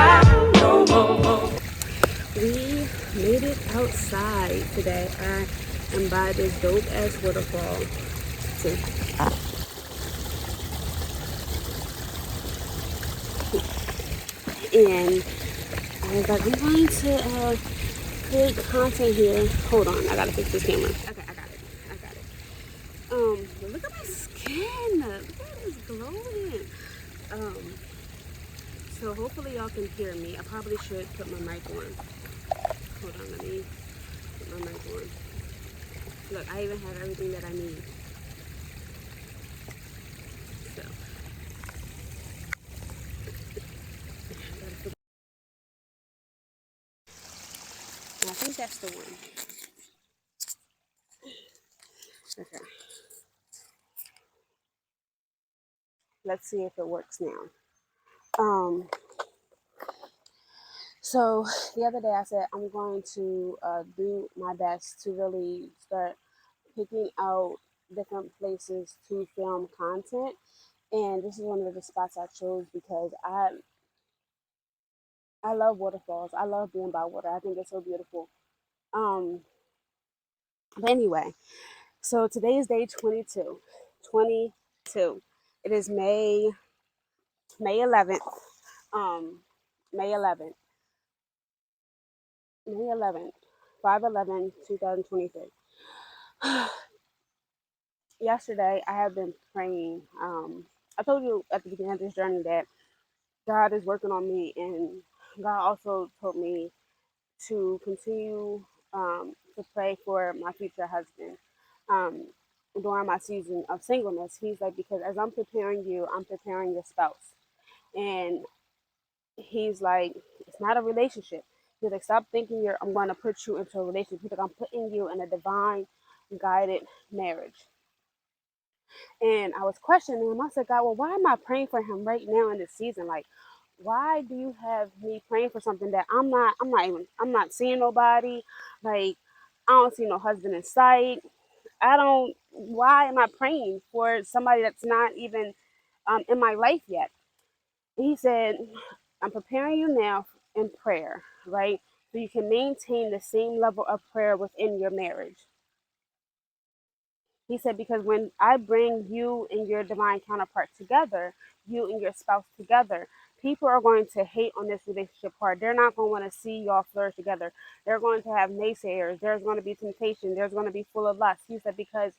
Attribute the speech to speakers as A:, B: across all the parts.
A: cry no more. We made it outside today. I am by this dope ass waterfall. See. And I was like, I'm going to create content here. Hold on, I gotta fix this camera. Okay, I got it. But look at my skin. Look at it, it's glowing. So hopefully y'all can hear me. I probably should put my mic on. Hold on, let me put my mic on. Look, I even have everything that I need. So, I think that's the one. Okay. Let's see if it works now. So the other day I said I'm going to do my best to really start picking out different places to film content, and this is one of the spots I chose because I love waterfalls. I love being by water. I think it's so beautiful. Um, but anyway, so today is day 22. 22. It is May 11th. Um, May 11th. May 11th. 5/11, 2023. Yesterday I have been praying. I told you at the beginning of this journey that God is working on me, and God also told me to continue to pray for my future husband um, during my season of singleness. He's like, because as I'm preparing you, I'm preparing your spouse. And he's like, it's not a relationship. He's like, stop thinking I'm going to put you into a relationship. He's like, I'm putting you in a divine guided marriage. And I was questioning him. I said, God, well, why am I praying for him right now in this season? Like, why do you have me praying for something that I'm not seeing nobody? Like, I don't see no husband in sight. Why am I praying for somebody that's not even in my life yet? He said, I'm preparing you now in prayer, right? So you can maintain the same level of prayer within your marriage. He said, because when I bring you and your divine counterpart together, you and your spouse together, people are going to hate on this relationship part. They're not going to want to see y'all flourish together. They're going to have naysayers. There's going to be temptation. There's going to be full of lust. He said, because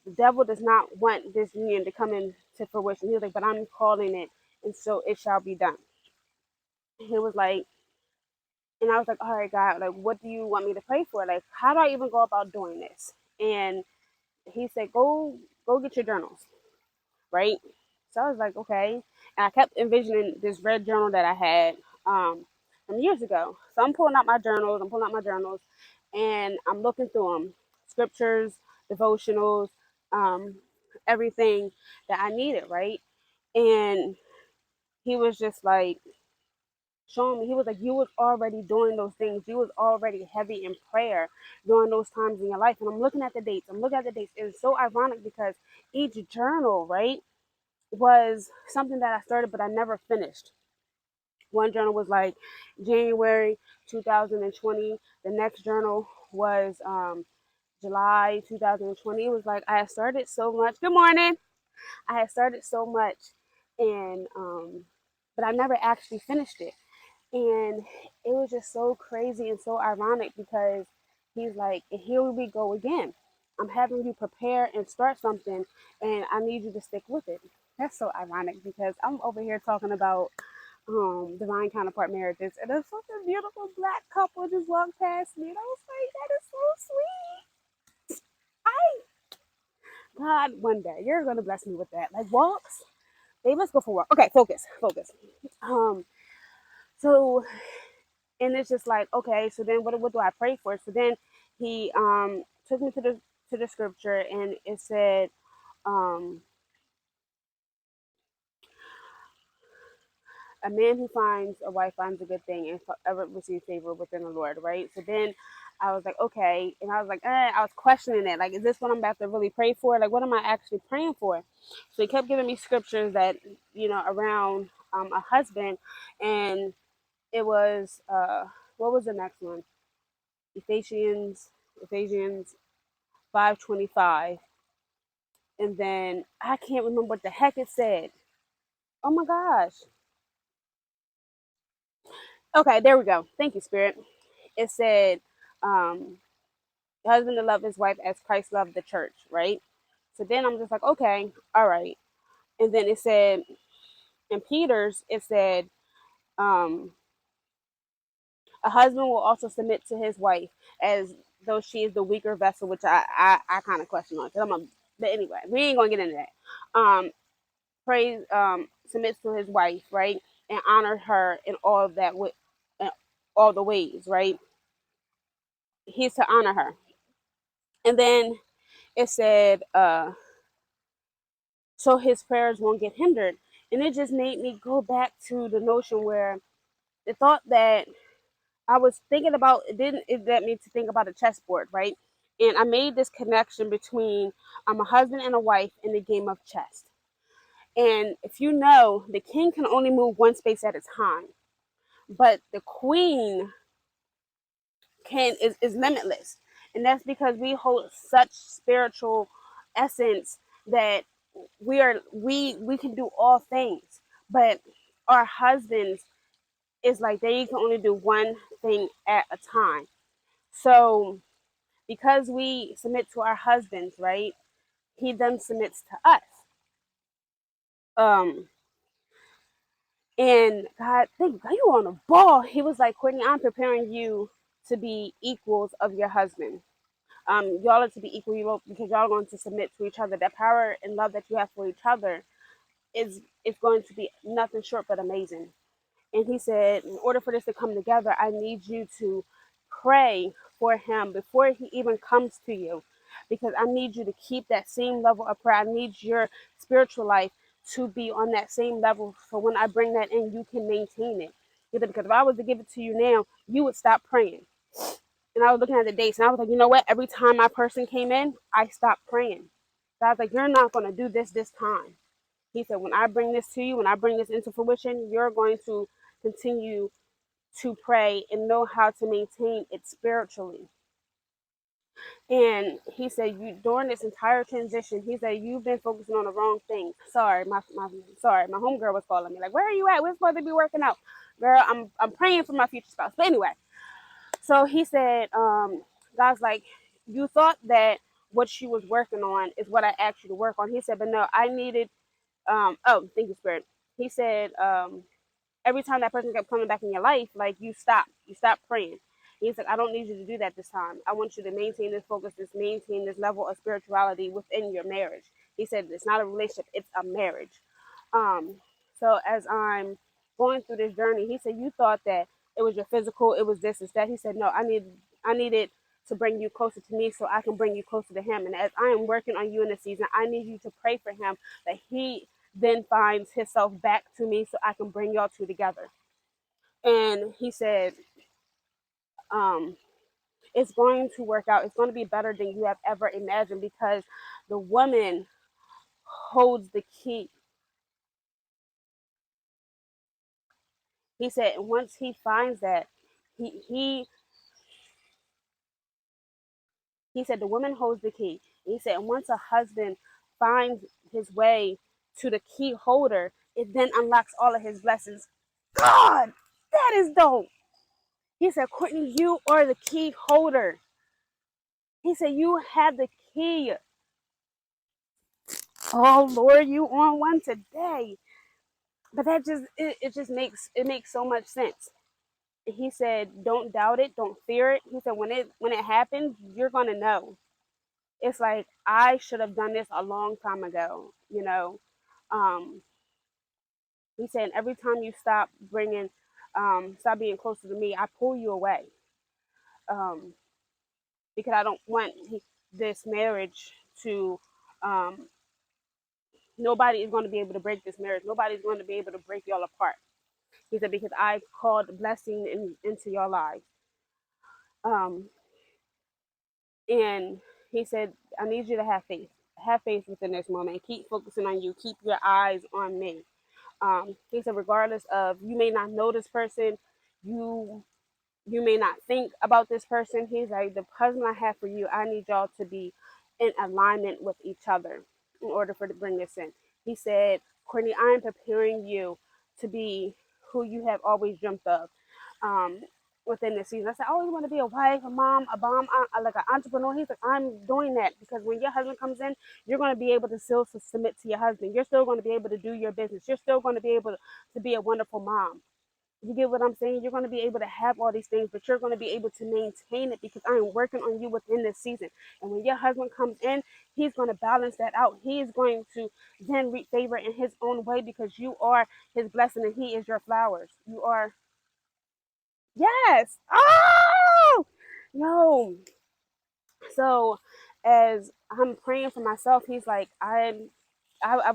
A: the devil does not want this union to come into fruition. He was like, but I'm calling it, and so it shall be done. He was like, and I was like, all right, God, like, what do you want me to pray for? Like, how do I even go about doing this? And he said, go get your journals, right? So I was like, okay. And I kept envisioning this red journal that I had from years ago. So I'm pulling out my journals. And I'm looking through them, scriptures, devotionals, um, everything that I needed, right? And he was just like showing me. He was like, you was already doing those things. You was already heavy in prayer during those times in your life. And I'm looking at the dates. It's so ironic because each journal, right, was something that I started but I never finished. One journal was like January 2020. The next journal was July 2020. It was like I had started so much. Good morning. I had started so much, and but I never actually finished it. And it was just so crazy and so ironic because he's like, and here we go again. I'm having you prepare and start something, and I need you to stick with it. That's so ironic because I'm over here talking about divine counterpart marriages, and there's such a beautiful black couple just walked past me, and I was like, that is so sweet. I God, one day you're gonna bless me with that. Like walks, babe. Let's go for a walk. Okay, focus. Um, so and it's just like, okay, so then what do I pray for? So then he took me to the scripture, and it said um a man who finds a wife finds a good thing and ever receives favor within the Lord, right? So then I was like, okay, and I was like, I was questioning it, like, is this what I'm about to really pray for? Like, what am I actually praying for? So he kept giving me scriptures that around a husband, and It was what was the next one? Ephesians 5:25, and then I can't remember what the heck it said. Oh my gosh. Okay, there we go. Thank you, Spirit. It said, um, the husband to love his wife as Christ loved the church, right? So then I'm just like, okay, all right. And then it said in Peter's, it said, um, a husband will also submit to his wife as though she is the weaker vessel, which I kind of question on. But anyway, we ain't gonna get into that. Praise submits to his wife, right, and honor her in all that in all the ways, right. He's to honor her, and then it said, so his prayers won't get hindered, and it just made me go back to the notion where the thought that I was thinking about it led me to think about a chessboard, right? And I made this connection between a husband and a wife in the game of chess. And if you know, the king can only move one space at a time, but the queen is limitless. And that's because we hold such spiritual essence that we can do all things. But our husbands is like they can only do one thing at a time. So because we submit to our husbands, right? He then submits to us. Um, and God, thank God, you on a ball. He was like, Courtney, I'm preparing you to be equals of your husband. Y'all are to be equal, because y'all are going to submit to each other. That power and love that you have for each other is going to be nothing short but amazing. And he said, in order for this to come together, I need you to pray for him before he even comes to you, because I need you to keep that same level of prayer. I need your spiritual life to be on that same level. So when I bring that in, you can maintain it. Because if I was to give it to you now, you would stop praying. And I was looking at the dates, and I was like, you know what? Every time my person came in, I stopped praying. So I was like, you're not going to do this time. He said, when I bring this to you, when I bring this into fruition, you're going to continue to pray and know how to maintain it spiritually. And he said, you during this entire transition, he said, you've been focusing on the wrong thing. Sorry, my homegirl was calling me, like, where are you at? We're supposed to be working out. Girl, I'm praying for my future spouse. But anyway, so he said, God's like, you thought that what you was working on is what I asked you to work on. He said, but no, I needed, oh, thank you, Spirit. He said, every time that person kept coming back in your life, like you stop praying. He's like, I don't need you to do that this time. I want you to maintain this focus, maintain this level of spirituality within your marriage. He said, it's not a relationship, it's a marriage. Um, so as I'm going through this journey, he said, you thought that it was your physical, it was this, that. He said, no, I needed to bring you closer to me so I can bring you closer to him. And as I am working on you in this season, I need you to pray for him that he then finds himself back to me so I can bring y'all two together. And he said, um, it's going to work out. It's going to be better than you have ever imagined, because the woman holds the key. He said, and once he finds that, he he he said the woman holds the key. And he said, and once a husband finds his way to the key holder, it then unlocks all of his blessings. God, that is dope. He said, Courtney, you are the key holder. He said, you have the key. Oh Lord, you on one today. But that just it just makes so much sense. He said, don't doubt it, don't fear it. He said, when it happens, you're gonna know. It's like, I should have done this a long time ago, you know. Um, he said, every time you stop being closer to me, I pull you away. Um, because I don't want this marriage to um, nobody is going to be able to break this marriage. Nobody's going to be able to break y'all apart. He said, because I called blessing into your lives. Um, and he said, I need you to have faith. Have faith within this moment. Keep focusing on you. Keep your eyes on me. He said, regardless of, you may not know this person, you you may not think about this person. He's like, the husband I have for you, I need y'all to be in alignment with each other in order for to bring this in. He said, Courtney, I am preparing you to be who you have always dreamt of. Um, Within this season, I said, I always want to be a wife, a mom, like an entrepreneur. He's like, I'm doing that because when your husband comes in, you're going to be able to still submit to your husband. You're still going to be able to do your business. You're still going to be able to be a wonderful mom. You get what I'm saying? You're going to be able to have all these things, but you're going to be able to maintain it because I am working on you within this season. And when your husband comes in, he's going to balance that out. He is going to then reap favor in his own way because you are his blessing and he is your flowers. You are, yes. Oh, no. So as I'm praying for myself, he's like, I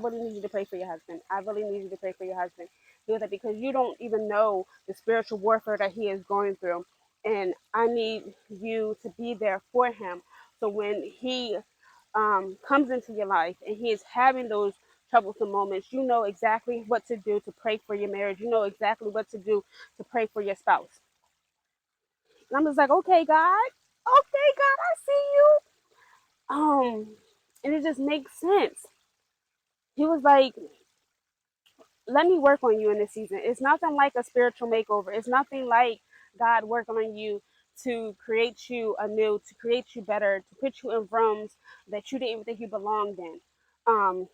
A: really need you to pray for your husband. I really need you to pray for your husband. He was like, because you don't even know the spiritual warfare that he is going through. And I need you to be there for him. So when he comes into your life and he is having those troublesome moments, you know exactly what to do to pray for your marriage. You know exactly what to do to pray for your spouse. And I'm just like, okay, God. Okay, God, I see you. And it just makes sense. He was like, let me work on you in this season. It's nothing like a spiritual makeover. It's nothing like God working on you to create you anew, to create you better, to put you in rooms that you didn't even think you belonged in. Um,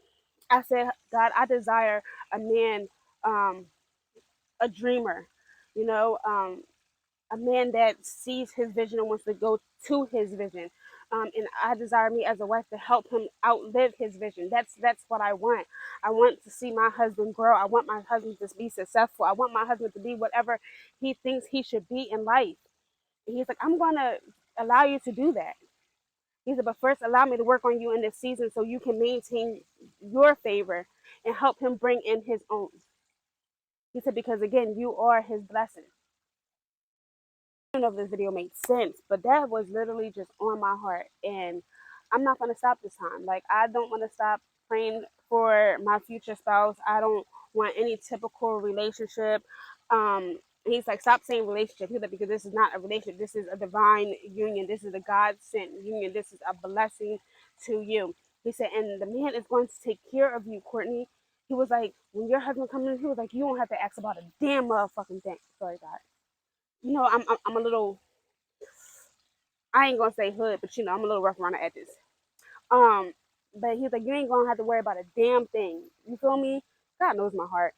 A: I said, God, I desire a man, um, a dreamer, you know, a man that sees his vision and wants to go to his vision. And I desire me as a wife to help him outlive his vision. That's what I want. I want to see my husband grow. I want my husband to be successful. I want my husband to be whatever he thinks he should be in life. And he's like, I'm gonna allow you to do that. He said, but first allow me to work on you in this season so you can maintain your favor and help him bring in his own. He said, because again, you are his blessing. I don't know if this video made sense, but that was literally just on my heart. And I'm not going to stop this time. Like, I don't want to stop praying for my future spouse. I don't want any typical relationship. He's like, stop saying relationship. He's like, because this is not a relationship. This is a divine union. This is a God sent union. This is a blessing to you. He said, and the man is going to take care of you, Courtney. He was like, when your husband comes in, he was like, you don't have to ask about a damn motherfucking thing. Sorry, God. You know, I'm a little, I ain't gonna say hood, but you know, I'm a little rough around the edges. Um, but he's like, you ain't gonna have to worry about a damn thing. You feel me? God knows my heart.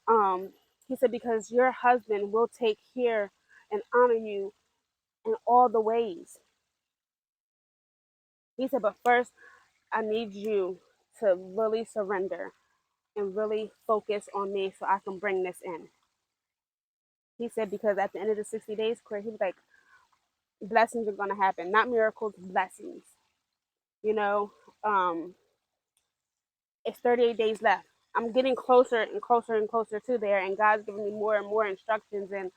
A: Um, he said, because your husband will take care and honor you in all the ways. He said, but first, I need you to really surrender and really focus on me so I can bring this in. He said, because at the end of the 60 days, he was like, blessings are gonna happen, not miracles, blessings. You know, um, it's 38 days left. I'm getting closer and closer and closer to there, and God's giving me more and more instructions and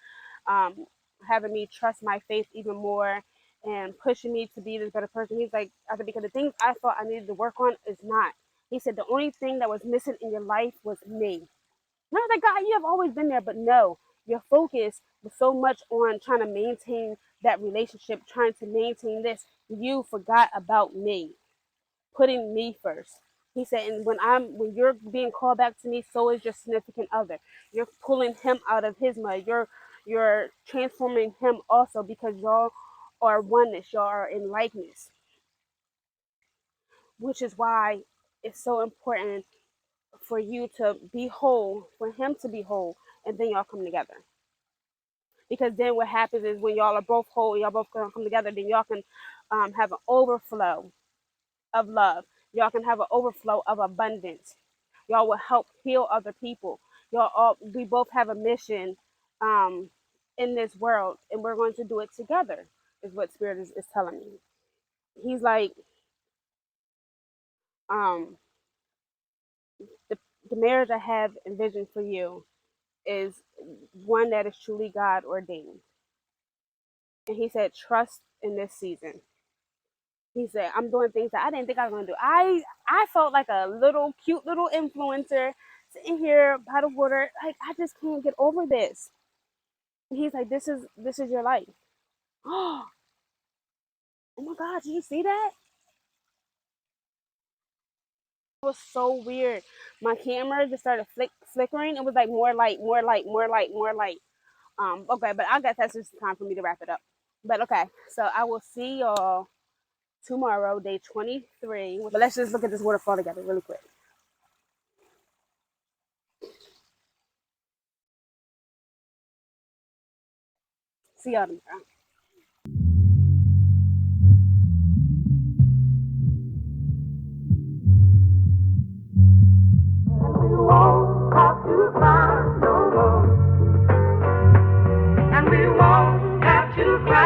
A: having me trust my faith even more and pushing me to be this better person. He's like, I said, because the things I thought I needed to work on is not. He said, the only thing that was missing in your life was me. And I was like, God, you have always been there, but no, your focus was so much on trying to maintain that relationship, trying to maintain this. You forgot about me, putting me first. He said, and when you're being called back to me, so is your significant other. You're pulling him out of his mud. You're transforming him also because y'all are oneness. Y'all are in likeness, which is why it's so important for you to be whole, for him to be whole, and then y'all come together. Because then what happens is when y'all are both whole, y'all both come together, then y'all can have an overflow of love. Y'all can have an overflow of abundance. Y'all will help heal other people. We both have a mission um, in this world, and we're going to do it together. Is what Spirit is telling me. He's like, um, the the marriage I have envisioned for you is one that is truly God ordained. And he said, trust in this season. He said, I'm doing things that I didn't think I was gonna do. I felt like a little cute little influencer sitting here by the water. Like, I just can't get over this. He's like, this is your life. Oh my God, did you see that? It was so weird. My camera just started flickering. It was like more light, more light, more light, more light. Okay, but I guess that's just time for me to wrap it up. But okay, so I will see y'all tomorrow, day 23. But let's just look at this waterfall together really quick. See y'all tomorrow. We won't have to cry no more. And we won't have to cry.